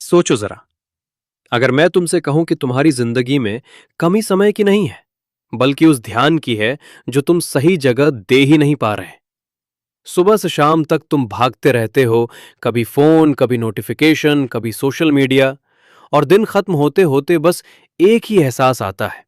सोचो जरा, अगर मैं तुमसे कहूं कि तुम्हारी जिंदगी में कमी समय की नहीं है, बल्कि उस ध्यान की है जो तुम सही जगह दे ही नहीं पा रहे। सुबह से शाम तक तुम भागते रहते हो, कभी फोन, कभी नोटिफिकेशन, कभी सोशल मीडिया, और दिन खत्म होते होते बस एक ही एहसास आता है,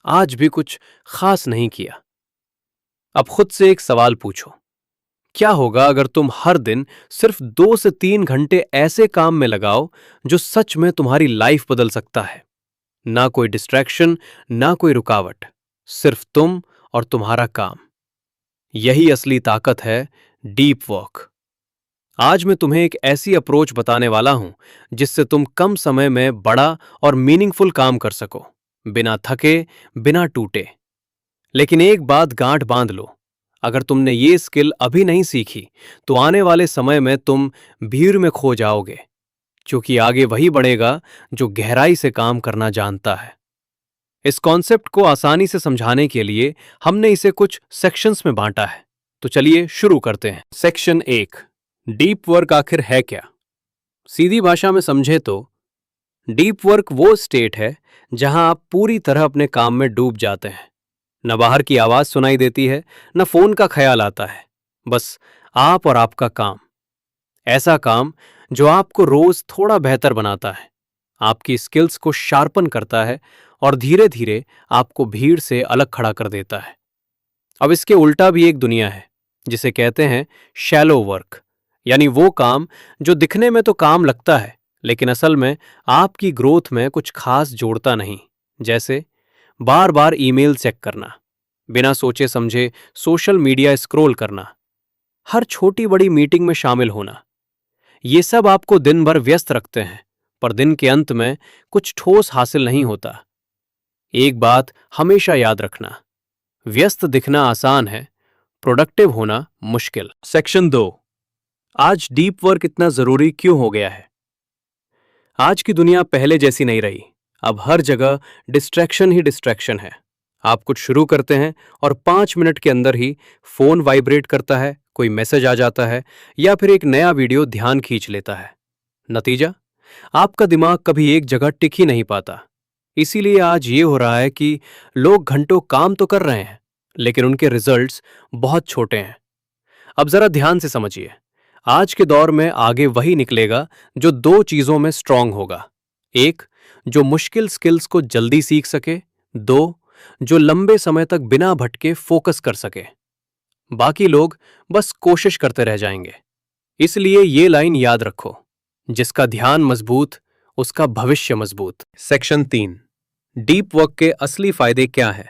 आज भी कुछ खास नहीं किया। अब खुद से एक सवाल पूछो, क्या होगा अगर तुम हर दिन सिर्फ 2 से 3 घंटे ऐसे काम में लगाओ जो सच में तुम्हारी लाइफ बदल सकता है। ना कोई डिस्ट्रैक्शन, ना कोई रुकावट, सिर्फ तुम और तुम्हारा काम। यही असली ताकत है डीप वर्क। आज मैं तुम्हें एक ऐसी अप्रोच बताने वाला हूं जिससे तुम कम समय में बड़ा और मीनिंगफुल काम कर सको, बिना थके, बिना टूटे। लेकिन एक बात गांठ बांध लो, अगर तुमने ये स्किल अभी नहीं सीखी तो आने वाले समय में तुम भीड़ में खो जाओगे, क्योंकि आगे वही बढ़ेगा जो गहराई से काम करना जानता है। इस कॉन्सेप्ट को आसानी से समझाने के लिए हमने इसे कुछ सेक्शंस में बांटा है। तो चलिए शुरू करते हैं। सेक्शन 1, डीप वर्क आखिर है क्या? सीधी भाषा में समझे तो डीप वर्क वो स्टेट है जहां आप पूरी तरह अपने काम में डूब जाते हैं। न बाहर की आवाज सुनाई देती है, न फोन का ख्याल आता है, बस आप और आपका काम। ऐसा काम जो आपको रोज थोड़ा बेहतर बनाता है, आपकी स्किल्स को शार्पन करता है और धीरे धीरे आपको भीड़ से अलग खड़ा कर देता है। अब इसके उल्टा भी एक दुनिया है जिसे कहते हैं शैलो वर्क, यानी वो काम जो दिखने में तो काम लगता है लेकिन असल में आपकी ग्रोथ में कुछ खास जोड़ता नहीं। जैसे बार बार ईमेल चेक करना, बिना सोचे समझे सोशल मीडिया स्क्रॉल करना, हर छोटी बड़ी मीटिंग में शामिल होना। ये सब आपको दिन भर व्यस्त रखते हैं, पर दिन के अंत में कुछ ठोस हासिल नहीं होता। एक बात हमेशा याद रखना, व्यस्त दिखना आसान है, प्रोडक्टिव होना मुश्किल। सेक्शन 2, आज डीप वर्क इतना जरूरी क्यों हो गया है? आज की दुनिया पहले जैसी नहीं रही। अब हर जगह डिस्ट्रैक्शन ही डिस्ट्रैक्शन है। आप कुछ शुरू करते हैं और 5 मिनट के अंदर ही फोन वाइब्रेट करता है, कोई मैसेज आ जाता है, या फिर एक नया वीडियो ध्यान खींच लेता है। नतीजा, आपका दिमाग कभी एक जगह टिक ही नहीं पाता। इसीलिए आज ये हो रहा है कि लोग घंटों काम तो कर रहे हैं, लेकिन उनके रिजल्ट्स बहुत छोटे हैं। अब जरा ध्यान से समझिए, आज के दौर में आगे वही निकलेगा जो दो चीजों में स्ट्रांग होगा। एक, जो मुश्किल स्किल्स को जल्दी सीख सके। दो, जो लंबे समय तक बिना भटके फोकस कर सके। बाकी लोग बस कोशिश करते रह जाएंगे। इसलिए ये लाइन याद रखो, जिसका ध्यान मजबूत, उसका भविष्य मजबूत। सेक्शन 3, डीप वर्क के असली फायदे क्या है?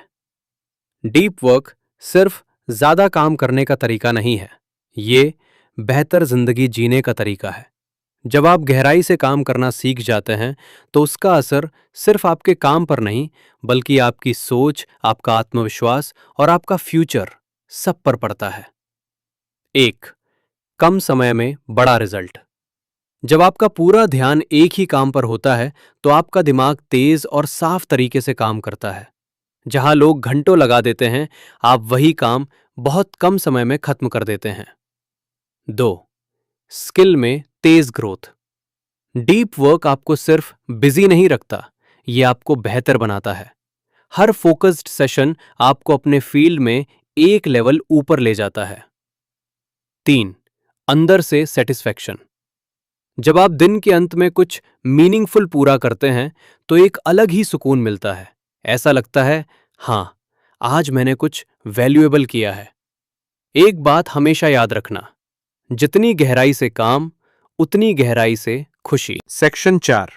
डीप वर्क सिर्फ ज्यादा काम करने का तरीका नहीं है, ये बेहतर जिंदगी जीने का तरीका है। जब आप गहराई से काम करना सीख जाते हैं तो उसका असर सिर्फ आपके काम पर नहीं, बल्कि आपकी सोच, आपका आत्मविश्वास और आपका फ्यूचर सब पर पड़ता है। एक, कम समय में बड़ा रिजल्ट। जब आपका पूरा ध्यान एक ही काम पर होता है तो आपका दिमाग तेज और साफ तरीके से काम करता है। जहां लोग घंटों लगा देते हैं, आप वही काम बहुत कम समय में खत्म कर देते हैं। दो, स्किल में तेज ग्रोथ। डीप वर्क आपको सिर्फ बिजी नहीं रखता, ये आपको बेहतर बनाता है। हर फोकस्ड सेशन आपको अपने फील्ड में एक लेवल ऊपर ले जाता है। 3, अंदर से सेटिस्फैक्शन। जब आप दिन के अंत में कुछ मीनिंगफुल पूरा करते हैं तो एक अलग ही सुकून मिलता है। ऐसा लगता है, हां, आज मैंने कुछ वैल्यूएबल किया है। एक बात हमेशा याद रखना, जितनी गहराई से काम, उतनी गहराई से खुशी। सेक्शन 4,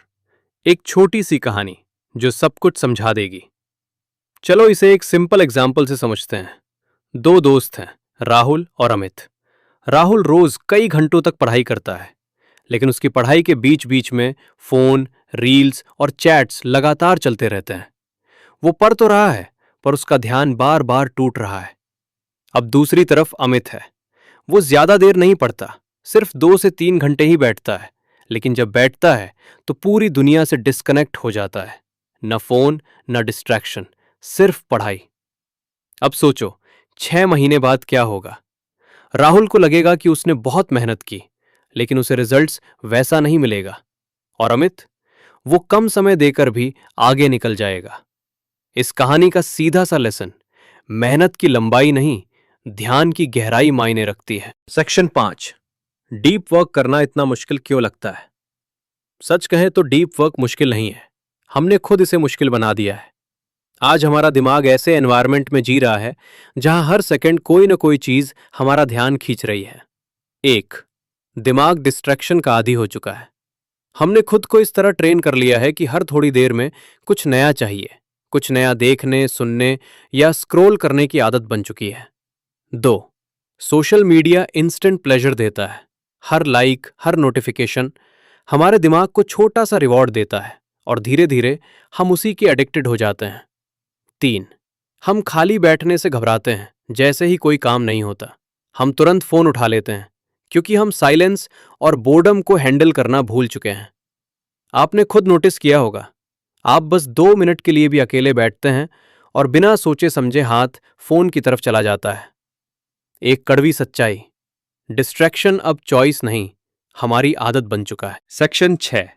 एक छोटी सी कहानी जो सब कुछ समझा देगी। चलो इसे एक सिंपल एग्जाम्पल से समझते हैं। दो दोस्त हैं, राहुल और अमित। राहुल रोज कई घंटों तक पढ़ाई करता है, लेकिन उसकी पढ़ाई के बीच बीच में फोन, रील्स और चैट्स लगातार चलते रहते हैं। वो पढ़ तो रहा है, पर उसका ध्यान बार बार टूट रहा है। अब दूसरी तरफ अमित है। वो ज्यादा देर नहीं पढ़ता, सिर्फ 2 से 3 घंटे ही बैठता है, लेकिन जब बैठता है तो पूरी दुनिया से डिस्कनेक्ट हो जाता है। न फोन, न डिस्ट्रैक्शन, सिर्फ पढ़ाई। अब सोचो, 6 महीने बाद क्या होगा? राहुल को लगेगा कि उसने बहुत मेहनत की, लेकिन उसे रिजल्ट्स वैसा नहीं मिलेगा। और अमित, वो कम समय देकर भी आगे निकल जाएगा। इस कहानी का सीधा सा लेसन, मेहनत की लंबाई नहीं, ध्यान की गहराई मायने रखती है। सेक्शन 5, डीप वर्क करना इतना मुश्किल क्यों लगता है? सच कहें तो डीप वर्क मुश्किल नहीं है, हमने खुद इसे मुश्किल बना दिया है। आज हमारा दिमाग ऐसे एनवायरनमेंट में जी रहा है जहां हर सेकंड कोई ना कोई चीज हमारा ध्यान खींच रही है। एक, दिमाग डिस्ट्रैक्शन का आदी हो चुका है। हमने खुद को इस तरह ट्रेन कर लिया है कि हर थोड़ी देर में कुछ नया चाहिए, कुछ नया देखने, सुनने या स्क्रॉल करने की आदत बन चुकी है। 2, सोशल मीडिया इंस्टेंट प्लेजर देता है। हर लाइक, हर नोटिफिकेशन हमारे दिमाग को छोटा सा रिवॉर्ड देता है और धीरे धीरे हम उसी के एडिक्टेड हो जाते हैं। 3, हम खाली बैठने से घबराते हैं। जैसे ही कोई काम नहीं होता हम तुरंत फोन उठा लेते हैं, क्योंकि हम साइलेंस और बोर्डम को हैंडल करना भूल चुके हैं। आपने खुद नोटिस किया होगा, आप बस 2 मिनट के लिए भी अकेले बैठते हैं और बिना सोचे समझे हाथ फोन की तरफ चला जाता है। एक कड़वी सच्चाई, डिस्ट्रैक्शन अब चॉइस नहीं, हमारी आदत बन चुका है। सेक्शन 6,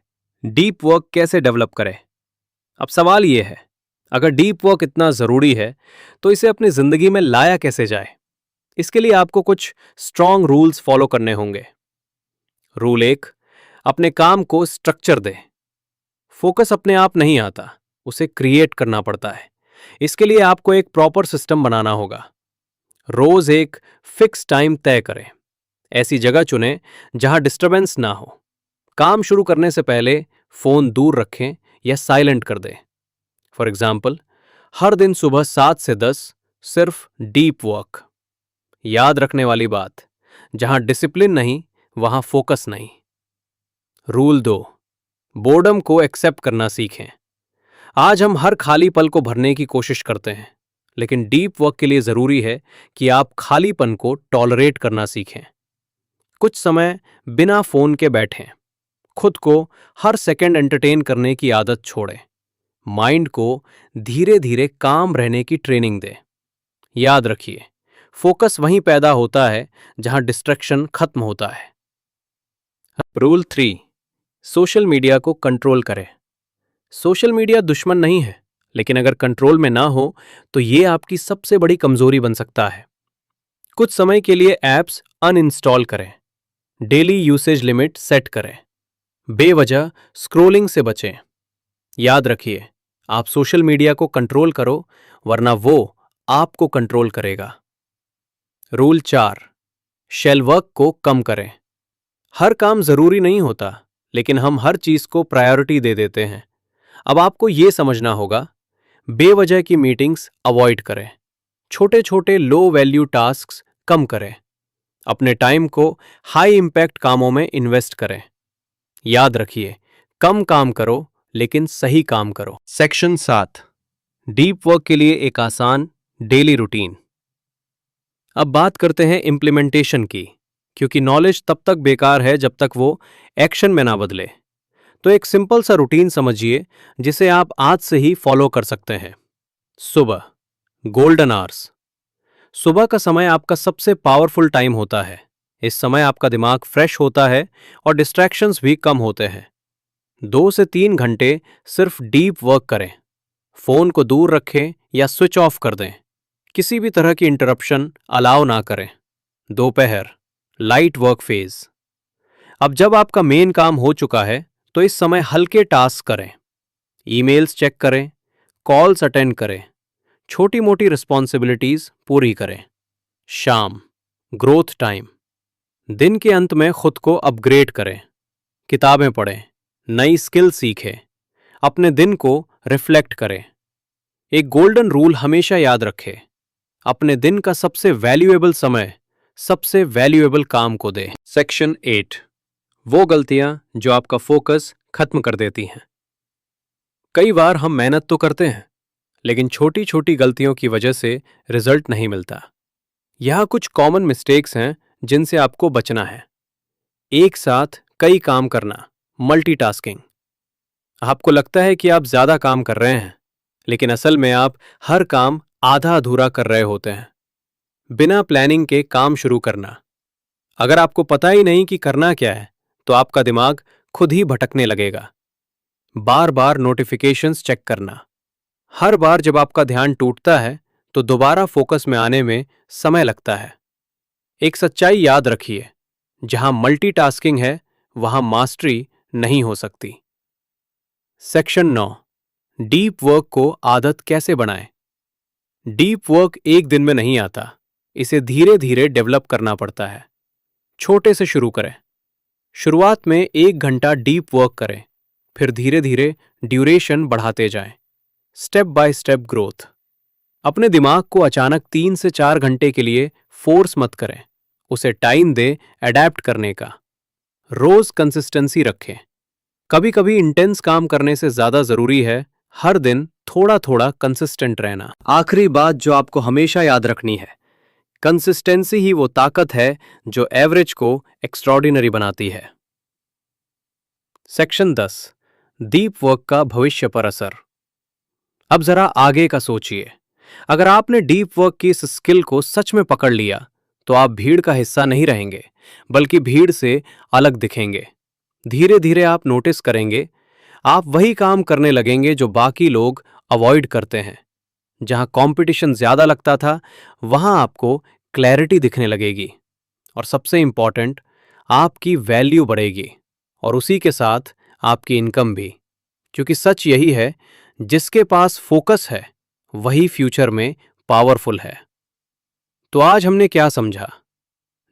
डीप वर्क कैसे डेवलप करें? अब सवाल यह है, अगर डीप वर्क इतना जरूरी है तो इसे अपनी जिंदगी में लाया कैसे जाए? इसके लिए आपको कुछ स्ट्रॉन्ग रूल्स फॉलो करने होंगे। रूल 1, अपने काम को स्ट्रक्चर दें। फोकस अपने आप नहीं आता, उसे क्रिएट करना पड़ता है। इसके लिए आपको एक प्रॉपर सिस्टम बनाना होगा। रोज एक फिक्स टाइम तय करें। ऐसी जगह चुनें जहां डिस्टरबेंस ना हो। काम शुरू करने से पहले फोन दूर रखें या साइलेंट कर दें। फॉर एग्जाम्पल, हर दिन सुबह 7 से 10 सिर्फ डीप वर्क। याद रखने वाली बात, जहां डिसिप्लिन नहीं वहां फोकस नहीं। रूल 2, बोर्डम को एक्सेप्ट करना सीखें। आज हम हर खाली पल को भरने की कोशिश करते हैं, लेकिन डीप वर्क के लिए जरूरी है कि आप खालीपन को टॉलरेट करना सीखें। कुछ समय बिना फोन के बैठें। खुद को हर सेकंड एंटरटेन करने की आदत छोड़ें। माइंड को धीरे धीरे काम रहने की ट्रेनिंग दें। याद रखिए, फोकस वहीं पैदा होता है जहां डिस्ट्रैक्शन खत्म होता है। रूल 3, सोशल मीडिया को कंट्रोल करें। सोशल मीडिया दुश्मन नहीं है, लेकिन अगर कंट्रोल में ना हो तो ये आपकी सबसे बड़ी कमजोरी बन सकता है। कुछ समय के लिए ऐप्स अनइंस्टॉल करें। डेली यूसेज लिमिट सेट करें। बेवजह स्क्रोलिंग से बचें। याद रखिए, आप सोशल मीडिया को कंट्रोल करो, वरना वो आपको कंट्रोल करेगा। रूल 4, शेल वर्क को कम करें। हर काम जरूरी नहीं होता, लेकिन हम हर चीज को प्रायोरिटी दे देते हैं। अब आपको यह समझना होगा, बेवजह की मीटिंग्स अवॉइड करें। छोटे छोटे लो वैल्यू टास्क्स कम करें। अपने टाइम को हाई इंपैक्ट कामों में इन्वेस्ट करें। याद रखिए, कम काम करो लेकिन सही काम करो। सेक्शन 7, डीप वर्क के लिए एक आसान डेली रूटीन। अब बात करते हैं इंप्लीमेंटेशन की, क्योंकि नॉलेज तब तक बेकार है जब तक वो एक्शन में ना बदले। तो एक सिंपल सा रूटीन समझिए जिसे आप आज से ही फॉलो कर सकते हैं। सुबह, गोल्डन आवर्स। सुबह का समय आपका सबसे पावरफुल टाइम होता है। इस समय आपका दिमाग फ्रेश होता है और डिस्ट्रैक्शंस भी कम होते हैं। 2 से 3 घंटे सिर्फ डीप वर्क करें। फोन को दूर रखें या स्विच ऑफ कर दें। किसी भी तरह की इंटरप्शन अलाउ ना करें। दोपहर, लाइट वर्क फेज। अब जब आपका मेन काम हो चुका है तो इस समय हल्के टास्क करें। ईमेल्स चेक करें, कॉल्स अटेंड करें, छोटी मोटी रिस्पॉन्सिबिलिटीज पूरी करें। शाम, ग्रोथ टाइम। दिन के अंत में खुद को अपग्रेड करें। किताबें पढ़ें, नई स्किल सीखें, अपने दिन को रिफ्लेक्ट करें। एक गोल्डन रूल हमेशा याद रखें, अपने दिन का सबसे वैल्यूएबल समय सबसे वैल्यूएबल काम को दें। सेक्शन 8, वो गलतियां जो आपका फोकस खत्म कर देती हैं। कई बार हम मेहनत तो करते हैं, लेकिन छोटी छोटी गलतियों की वजह से रिजल्ट नहीं मिलता। यहां कुछ कॉमन मिस्टेक्स हैं जिनसे आपको बचना है। एक साथ कई काम करना, मल्टीटास्किंग। आपको लगता है कि आप ज्यादा काम कर रहे हैं, लेकिन असल में आप हर काम आधा अधूरा कर रहे होते हैं। बिना प्लानिंग के काम शुरू करना। अगर आपको पता ही नहीं कि करना क्या है, तो आपका दिमाग खुद ही भटकने लगेगा। बार बार नोटिफिकेशंस चेक करना। हर बार जब आपका ध्यान टूटता है तो दोबारा फोकस में आने में समय लगता है। एक सच्चाई याद रखिए, जहां मल्टीटास्किंग है वहां मास्टरी नहीं हो सकती। सेक्शन 9, डीप वर्क को आदत कैसे बनाएं। डीप वर्क एक दिन में नहीं आता, इसे धीरे धीरे डेवलप करना पड़ता है। छोटे से शुरू करें। शुरुआत में 1 घंटा डीप वर्क करें, फिर धीरे धीरे ड्यूरेशन बढ़ाते जाएं। Step by step growth. अपने दिमाग को अचानक 3 से 4 घंटे के लिए फोर्स मत करें, उसे टाइम दे अडेप्ट करने का। रोज कंसिस्टेंसी रखें। कभी कभी इंटेंस काम करने से ज्यादा जरूरी है हर दिन थोड़ा थोड़ा कंसिस्टेंट रहना। आखिरी बात जो आपको हमेशा याद रखनी है, कंसिस्टेंसी ही वो ताकत है जो एवरेज को एक्स्ट्रॉर्डिनरी बनाती है। सेक्शन 10, डीप वर्क का भविष्य पर असर। अब जरा आगे का सोचिए। अगर आपने डीप वर्क की इस स्किल को सच में पकड़ लिया तो आप भीड़ का हिस्सा नहीं रहेंगे, बल्कि भीड़ से अलग दिखेंगे। धीरे धीरे आप नोटिस करेंगे, आप वही काम करने लगेंगे जो बाकी लोग अवॉइड करते हैं। जहां कंपटीशन ज्यादा लगता था वहां आपको क्लैरिटी दिखने लगेगी, और सबसे इंपॉर्टेंट, आपकी वैल्यू बढ़ेगी और उसी के साथ आपकी इनकम भी। क्योंकि सच यही है, जिसके पास फोकस है वही फ्यूचर में पावरफुल है। तो आज हमने क्या समझा,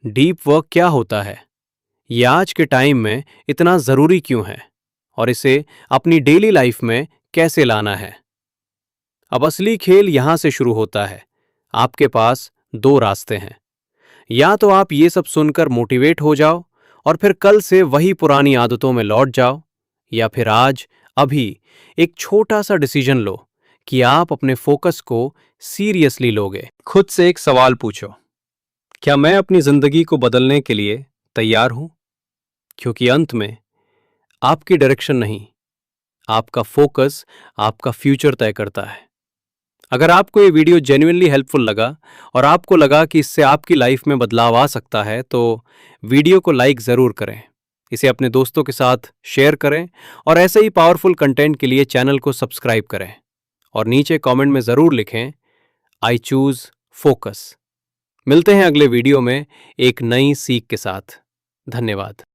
डीप वर्क क्या होता है, ये आज के टाइम में इतना जरूरी क्यों है, और इसे अपनी डेली लाइफ में कैसे लाना है। अब असली खेल यहां से शुरू होता है। आपके पास 2 रास्ते हैं। या तो आप ये सब सुनकर मोटिवेट हो जाओ और फिर कल से वही पुरानी आदतों में लौट जाओ, या फिर आज अभी एक छोटा सा डिसीजन लो कि आप अपने फोकस को सीरियसली लोगे। खुद से एक सवाल पूछो, क्या मैं अपनी जिंदगी को बदलने के लिए तैयार हूं? क्योंकि अंत में आपकी डायरेक्शन नहीं, आपका फोकस आपका फ्यूचर तय करता है। अगर आपको ये वीडियो जेन्युइनली हेल्पफुल लगा और आपको लगा कि इससे आपकी लाइफ में बदलाव आ सकता है, तो वीडियो को लाइक ज़रूर करें, इसे अपने दोस्तों के साथ शेयर करें और ऐसे ही पावरफुल कंटेंट के लिए चैनल को सब्सक्राइब करें। और नीचे कमेंट में ज़रूर लिखें, आई चूज़ फोकस। मिलते हैं अगले वीडियो में एक नई सीख के साथ। धन्यवाद।